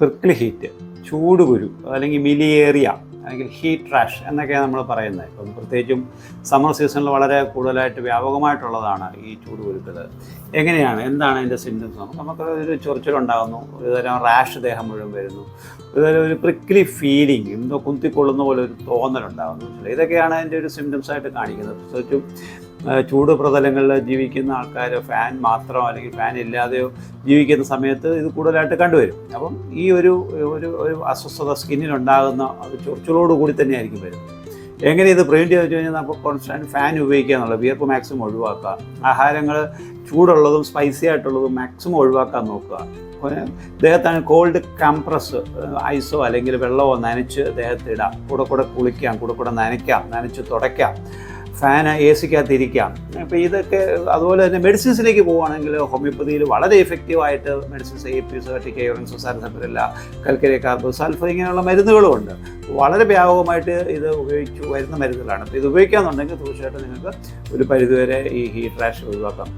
പ്രിക്കിൾ heat, ചൂടുകുരു അല്ലെങ്കിൽ മിലിയേറിയ അല്ലെങ്കിൽ heat rash എന്നൊക്കെയാണ് നമ്മൾ പറയുന്നത്. ഇപ്പം പ്രത്യേകിച്ചും സമ്മർ സീസണിൽ വളരെ കൂടുതലായിട്ട് വ്യാപകമായിട്ടുള്ളതാണ് ഈ ചൂടുകുരുക്കൾ. എന്താണ് അതിൻ്റെ സിംറ്റംസ്? നമുക്ക് ഒരു ചൊറിച്ചിലുണ്ടാകുന്നു, ഒരുതരം റാഷ് ദേഹം മുഴുവൻ വരുന്നു, ഒരു പ്രിക്കിളി ഫീലിംഗ്, എന്തോ കുത്തിക്കൊള്ളുന്ന പോലെ ഒരു തോന്നലുണ്ടാകുന്നു. ഇതൊക്കെയാണ് അതിൻ്റെ ഒരു സിംറ്റംസായിട്ട് കാണിക്കുന്നത്. പ്രത്യേകിച്ചും ചൂട് പ്രതലങ്ങളിൽ ജീവിക്കുന്ന ആൾക്കാർ ഫാൻ മാത്രമോ അല്ലെങ്കിൽ ഫാൻ ഇല്ലാതെയോ ജീവിക്കുന്ന സമയത്ത് ഇത് കൂടുതലായിട്ട് കണ്ടുവരും. അപ്പം ഈ ഒരു അസ്വസ്ഥത സ്കിന്നിനുണ്ടാകുന്ന ചൊറിച്ചിലോട് കൂടി തന്നെയായിരിക്കും വരുന്നത്. എങ്ങനെ ഇത് പ്രിവെൻറ്റ് ചെയ്ത് കഴിഞ്ഞാൽ നമുക്ക് കോൺസ്റ്റൻറ്റ് ഫാൻ ഉപയോഗിക്കുക എന്നുള്ളത്, വിയർപ്പ് മാക്സിമം ഒഴിവാക്കുക, ആഹാരങ്ങൾ ചൂടുള്ളതും സ്പൈസി ആയിട്ടുള്ളതും മാക്സിമം ഒഴിവാക്കാൻ നോക്കുക. ദേഹത്താണ് കോൾഡ് കംപ്രസ്, ഐസോ അല്ലെങ്കിൽ വെള്ളമോ നനച്ച് ദേഹത്തിടാം, കൂടെ കുളിക്കാം, കൂടെ നനച്ച് തുടയ്ക്കാം, ഫാൻ AC-ക്കകത്തിരിക്കാം. അപ്പോൾ ഇതൊക്കെ അതുപോലെ തന്നെ മെഡിസിൻസിലേക്ക് പോവുകയാണെങ്കിൽ ഹോമിയോപ്പതിയിൽ വളരെ എഫക്റ്റീവായിട്ട് മെഡിസിൻസ് APS, സാരസപ്പരില്ല, കൽക്കരി കാർബ്, സൾഫർ ഇങ്ങനെയുള്ള മരുന്നുകളുമുണ്ട്. വളരെ വ്യാപകമായിട്ട് ഇത് ഉപയോഗിച്ചു വരുന്ന മരുന്നുകളാണ്. അപ്പോൾ ഇത് ഉപയോഗിക്കാമെന്നുണ്ടെങ്കിൽ തീർച്ചയായിട്ടും നിങ്ങൾക്ക് ഒരു പരിധിവരെ ഈ ഹീറ്റ് റാഷ് ഒഴിവാക്കാം.